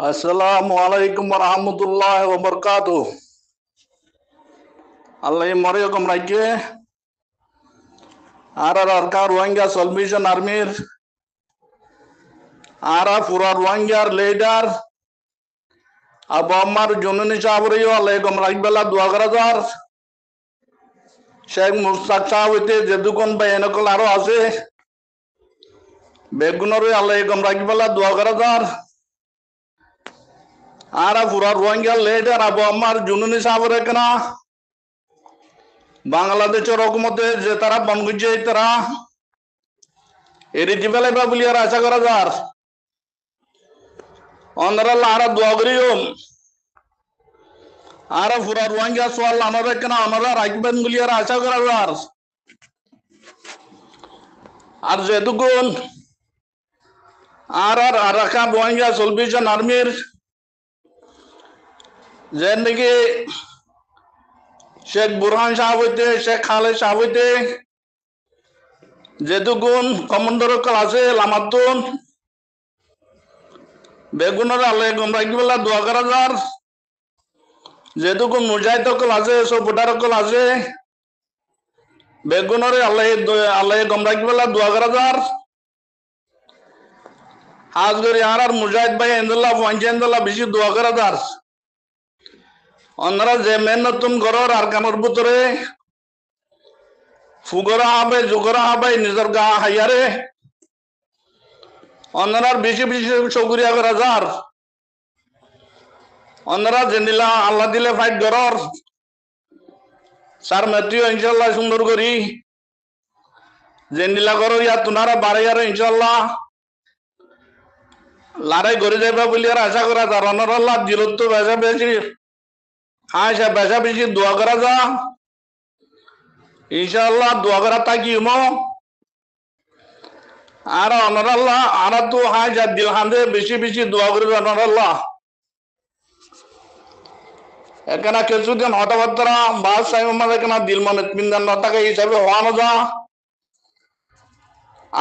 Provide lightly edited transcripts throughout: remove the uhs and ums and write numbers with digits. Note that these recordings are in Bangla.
Assalamualaikum warahmatullahi wabarakatuh. Allah marayakum rajye. Ara Arka Rohingya Salvation Army. Ara Fura Rohingya leader. Abu Ammar Jununi Chaburiyo Alaikum Rajbala Dwagarazar. Sheikh Mustaq Chavite Jedukon Bayanakol Aro Ase. Begunori Alaikum Rajbala Dwagarazar. Ara Fura Rohingya leader Abu Ammar Jununi Chaburekana. বাংলাদেশের রকমতে যে তারা বনগুজে তারা এরি জিবেলে বাবুলিয়ার আশা করা যার অনরাল আরা দোয়া করিও আরা ফুরা রোহিঙ্গা সোয়াল আমাদের কেন আমরা রাখবেন গুলিয়ার আশা করা যার আর যেটুকুন আর আরাকান রোহিঙ্গা সলভেশন আর্মির যে নাকি শেখ বুরহান সাহেব হইতে শেখ খালেদ সাহেব হইতে যেটুকুন কমান্ডার কল আছে লামাতুন বেগুনের আল্লাহ রাখবেলা দোয়া করা যার যেটুকুন মুজাহিদ কল আছে সপুটার কল আছে বেগুনের আল্লাহ রাখবেলা দোয়া করা যার হাজ করি আর মুজাহিদ ভাই ইন্দুল্লাহ পঞ্চায়েতুল্লাহ বেশি দোয়া করা যার অন্যরা যে মেহনতুন গরর আর কামর ভিতরে ফুগরা হবে জুগরা হবে নিজের গা হাইয়ারে অন্যরার বেশি বেশি সগুরিয়া করা যার অন্যরা জেনিলা আল্লাহ দিলে ফাইট গরর সার মেত্রিও ইনশাল্লাহ সুন্দর করি জেনিলা করো ইয়া তুনারা বাড়ে আর ইনশাল্লাহ লড়াই করে যাবে বলে আর আশা করা যার অন্যরা দিলত বেশা বেশি হ্যাঁ সে বেশা বেশি দোয়া করা যা ইনশাআল্লাহ দোয়া করা থাকি আর অনরাল্লাহ আর তো হ্যাঁ যা দিল হান্দে বেশি বেশি দোয়া করবে অনরাল্লাহ এখানে কিছুদিন হঠাৎ বাস সাহেব আমাদের এখানে দিল মনে মিন্দান নটাকে হিসাবে হওয়ানো যা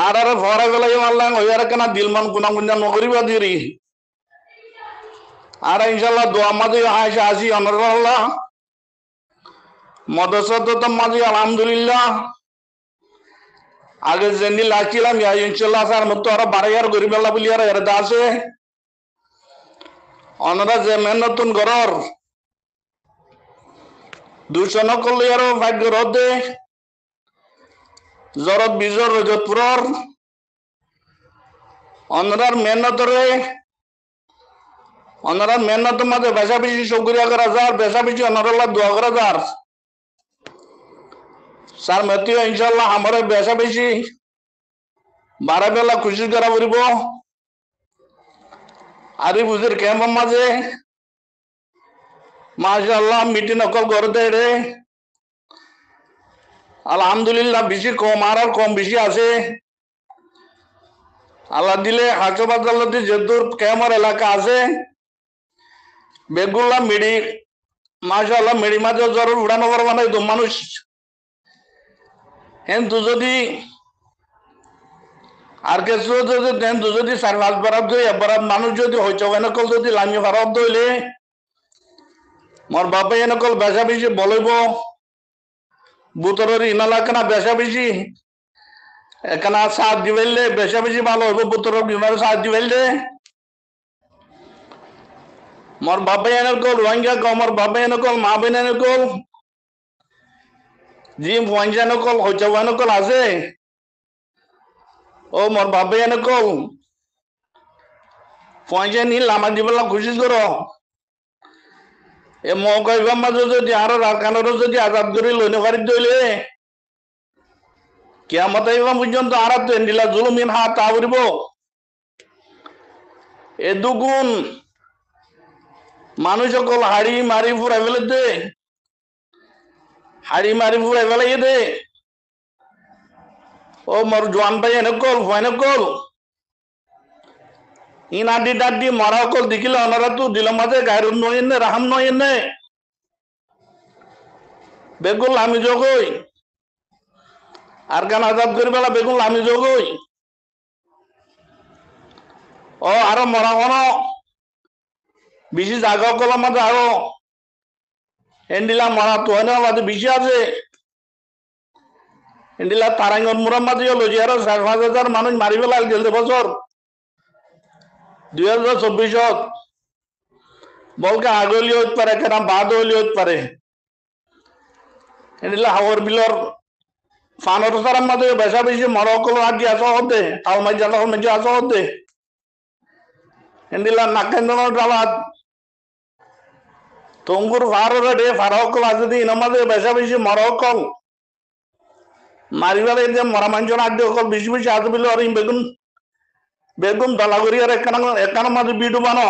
আর ভরা গেলে আল্লাহ হইয়ার কেনা দিল মন গুনা গুঞ্জা নকরিবা দিরি আর ইনশাআল্লাহ দোয়া মাঝে হাসি আসি অনরাল্লাহ মদসত মাঝে আলহামদুলিল্লাহ আগে যেদিন লাগছিলাম ইনশাল্লাহ স্যার মতো আরো বাড়াইয়ার গরিব আল্লাহ বলি আর এর আছে অনরা যে মেহনতুন গরর দূষণ করলে আরো ভাগ্য রদে জরত বিজর রজতপুরর অনরার মেহনতরে অনরার মেহনত মাঝে বেশা বেশি সগুরিয়া করা যার বেশা বেশি অনরাল্লাহ দোয়া করা যার স্যার মেতিও ইনশাল্লাহ আমার বেশা বেশি বারা বেলা খুশি করা পড়ব আরি বুঝের ক্যাম্প মাঝে মাশাআল্লাহ মিটিং অকল করতে রে আলহামদুলিল্লাহ বেশি কম আর কম বেশি আছে আল্লাহ দিলে হাসপাতাল আদালতে যেদূর ক্যাম্পের এলাকা আছে বেগুল্লা মিডি মাশাআল্লাহ মিডি মাঝে জরুর উড়ানো পারবা না তো মানুষ কিন্তু যদি আর কিছু যদি চার পাঁচ বারাত ধরে এবার মানুষ যদি হইতে এনেকল যদি লামি ভারত ধরলে মোর বাপে এনেকল বেশা বেশি বলব বুতরের ইনালাকানা বেশা বেশি এখানে সাহায্য দিবেলে বেশা বেশি ভালো হইব বুতরের ইনার সাহায্য দিবেলে মোর বাপে এনেকল রোহিঙ্গা মোর বাপে এনেকল মা বোন এনেকল জি পয়সা এনেকল হইতে এনেকল আছে ও মোর বাপে এনেকল পয়সা নি লামা দিবেলা খুশি করো এ মৌকাইবার মাঝে যদি আরো রাখানোর যদি আজাদ করে লইনে পারি দইলে কিয়ামত আইবা পর্যন্ত আর তো এন্ডিলা জুলুমিন হাত আবরিব এ দুগুণ মানুষ সকল হাড়ি মারি ফুরাই ফেলে দে হাড়ি মারি ফুরাই ফেলে দে ও মোর জোয়ান ভাই এনেকল ফয়নকল ইন আড্ডি ডাড্ডি মরা কল দেখিলে ওনারা তো দিল মাঝে গায়ের নয় নে রাহাম নয় নে বেগুল আমি জগই আর গান আজাদ করি বেলা বেগুল আমি জগই ও আরো মরা হন বেশি জায়গা কলার মাঝে আরো এন্ডিলা মারা তো হয় না মাঝে বেশি আছে এন্ডিলা তারাঙ্গন মুরার মাঝে হলো যে আরো 5,000 মানুষ মারি ফেলাল গেল বছর 2024 বলকে আগলি হতে পারে কেন বাদ হলি হতে পারে এন্ডিলা হাওর বিলর ফানোর তারার মাঝে বেশা বেশি মরকল আগে আসা হতে তাল মাঝে আসা মাঝে আসা হতে এন্ডিলা নাকেন্দ্র ডালাত তঙ্গুর ফারে ফারকল আছে দিন আমাদের বেশা বেশি মরকল মারিবারে যে মরা মানুষ আগে অকল বেশি বেশি আছে বলে আর বেগুন বেগুন দলা করি আর একান মাঝে বিডু বানো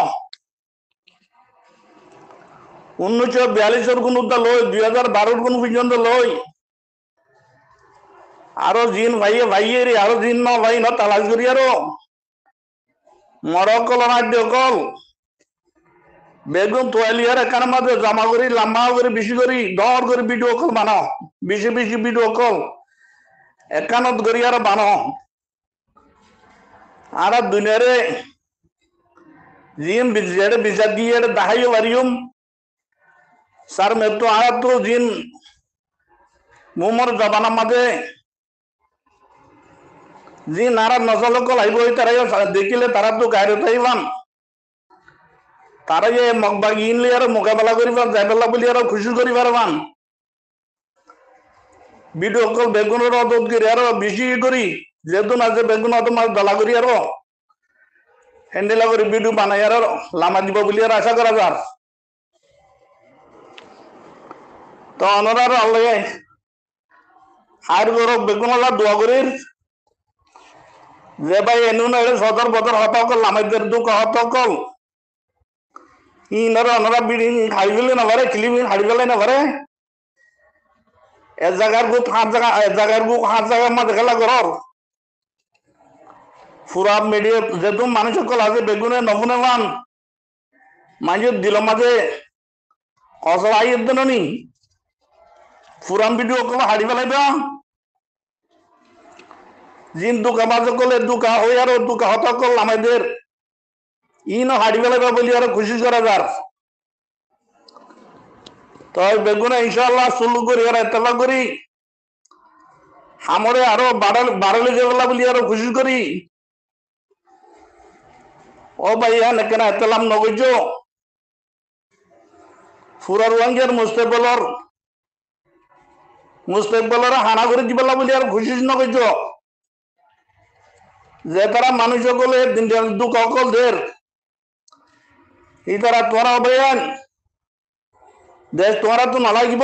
1942 কোন লই 2012 কোন পর্যন্ত লই আরো জিন ভাইয়ে ভাইয়ে রে আরো জিন না ভাই না তালাশ করি আরো মরকল আগে অকল বেগুন তোয়ালিয়ার একান মাঝে জামা করি লম্বা করে বেশি করি দর করে বিডু অকল বানাও বেশি বেশি বিডু অকল একানত করি আর বানো আর দুনিয়ারে জিন যেটা বিচার দিয়ে দেখাইও পারিম স্যার মেতো আর তো জিন মোমর জবানার মাঝে জিন আর নজলকল আইব তারা দেখিলে তারা তো গায়ে তাইবান তারা যে মগবাগ ইনলে আর মোকাবেলা করিবার যাইবেলা বলি আর খুশি করি পারবান ভিডিও কল বেগুনের অদত করি আরো বেশি করি যেহেতু না যে বেগুন অত মাছ দলা করি আরো হ্যান্ডেলা করে ভিডিও বানাই আর লামা দিব বলি আর আশা করা যার তো অনরার আল্লাহ আর গরব বেগুন আল্লাহ দোয়া করির যে ভাই এনু না সদর বদর হতকল লামাইদের দুঃখ হতকল ইনারা অনরা বিড়ি হাড়ি ফেলে না পারে ক্লিপ হাড়ি ফেলে না পারে এক জায়গার গু 5 জায়গার মাঝে খেলা ঘর পুরা মিডিয়া যেহেতু মানুষ সকল আছে বেগুনে নমুনে মান মাঝে দিল মাঝে অসল আই নি পুরান ভিডিও কল হাড়ি ফেলাইবে জিন দুকা মাঝে কলে দুকা হই আর দুকা হত কল আমাদের ইনো হাড়ি ফেলাইবে বলি আর খুশি করা যার তো বেগুনে ইনশাআল্লাহ শুরু করি আর এতলা করি আমরে আরো বাড়ালে যেগুলা বলি আরো খুশি করি ও ভাইয়া কেন এতলাম নগজ ফুরার ওয়াঙ্গের মুস্তেকবলর হানা করে দিবেলা বলি আর খুশি নগজ যে তারা মানুষ সকলে দুঃখ অকল দের এই তারা তোরা অবয়ান দেশ তোরা তো নালাগিব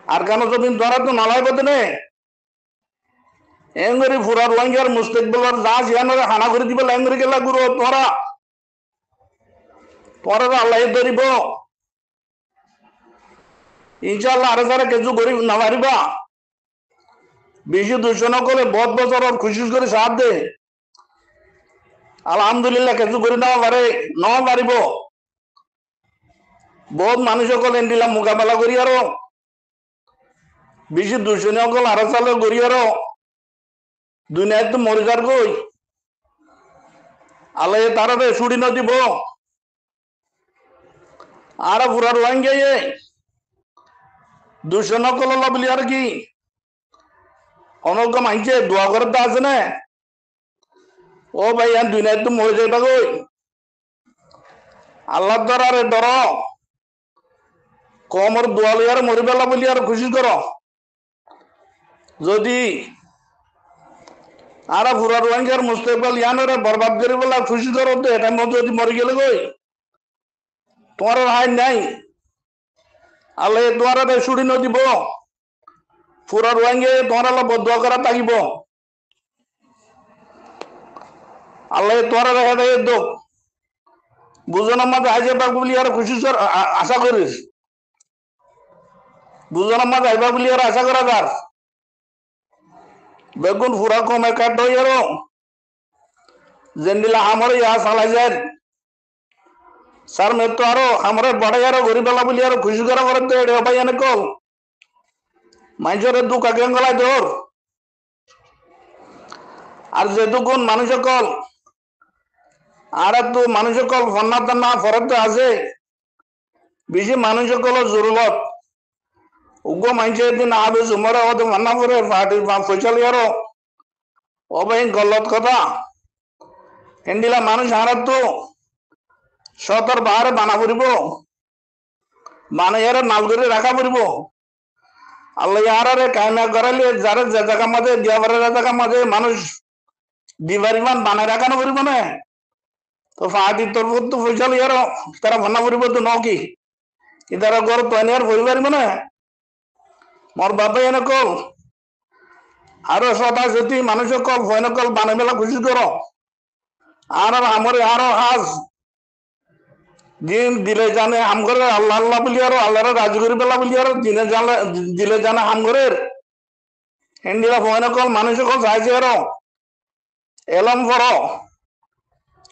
আর কেন যদিন তোরা তো নালাগব তেনে এঙ্গরি ফুরার ওয়াঙ্গের মুস্তেকবলর যা জিয়ানরে হানা করে দিবে এঙ্গরি গেলা গুরু তোরা আল্লাহ ধরিব ইনশাআল্লাহ আর যারা কিছু গরিব না পারিবা বেশি দূষণ করে বহুত বছর খুশি করে সাথ দে আলহামদুলিল্লাহ কিছু করে নেওয়া পারে নেওয়া পারিব বহুত মানুষ সকল এন্ডিলা মোকাবেলা করি আরো বেশি দূষণ সকল আরো চালে করি আরো দুনিয়ায় তো মরে যার গই আল্লাহ তারা ছুটি না দিব আর ফুরার ওয়াঙ্গে দূষণ সকল বলি আর কি অনজ্ঞ মাইছে দোয়া করে তো আছে না ও ভাই আর দুনিয়ায় তো মরে যাইবা গই আল্লাহ দ্বারা রে ডর কমর দোয়ালি আর মরি পেলা বলি আর খুশি কর যদি আর ফুরার ওয়াঙ্গের মুস্তেকবাল ইয়ানরে বরবাদ করে বলা খুশি করো তো এটার মধ্যে যদি মরে গেলে গই তোমার হাই নাই আল্লাহ তোমার ছুটি ন দিব ফুরার ওয়াঙ্গে তোমার আল্লাহ বদুয়া করা থাকিব আল্লাহ তোমার হেদায়েত দো বুঝনের মাঝে আইজে পাক বলি আর খুশি আশা করিস বুঝনের মাঝে আইবা বলি আর আশা করা যার বেগুন ফুরা কমে কাট আরো যেন আমার ইয়া চালাই যায় স্যার মে তো আরো আমার বড় আরো গরিবেলা বলি আর খুশি করা করে তো এটা ভাই এনে কল মানুষের দুঃখ আগে গলায় ধর আর যেহেতু কোন মানুষ কল আর তো মানুষ কল ফন্না টান্না ফরক আছে বেশি মানুষ কল জরুরত উগ্র মানুষের দিন আবে জুমরে হতে মান্না করে পার্টির পয়সা লিয়ারো অবাই গলত কথা হেন্ডিলা মানুষ হারাত তো সতর বাহারে বানা পড়িব বানাইয়ারে নাল করে রাখা পড়িব আল্লাহ ইয়ারে কায়না করালে যারা যে জায়গা মাঝে দিয়াবারের জায়গা মাঝে মানুষ দিবারিমান বানায় রাখানো পড়িব না তো পার্টির তরফ তো পয়সা লিয়ারো তারা ভান্না পড়িব তো নকি ইতারা ঘর তৈনিয়ার পরিবার মানে মোর বাবা এনে কল আরো সদা যদি মানুষ কল ভয় কল বানাই মেলা খুশি করো আর আমরে আরো হাজ দিন দিলে জানে হাম করে আল্লাহ আল্লাহ বলি আরো আল্লাহরে রাজি করি পেলা বলি আরো দিনে জানে দিলে জানে হাম করে হেন্ডিলা ভয় কল মানুষ কল চাইছে আরো এলম করো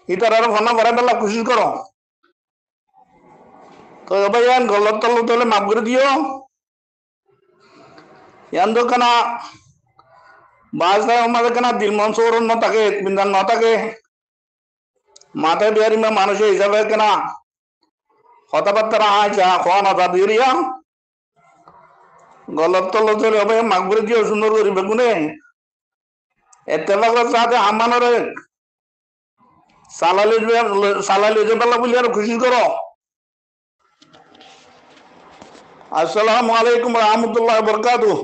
ইতার আরো ফোনা ভরা পেলা খুশি করো তো ভাই গলত তলত হলে মাফ করে দিও ইয়ান দোকানা বাজদায় আমাদের কেনা দিল মন সৌরন ন থাকে বিন্দান ন থাকে মাথায় বিহারি মা মানুষ হিসাবে কেনা কথাবার্তা আইসা খাওয়া নতা দিরিয়া গলত তলত হলে হবে মাফ করে দিও সুন্দর করি বেগুনে এতে লাগলে চাতে আমানরে সালালি যে বেলা বলি আর খুশি করো আসসালামু আলাইকুম রহমতুল্লাহ বরকাতুহ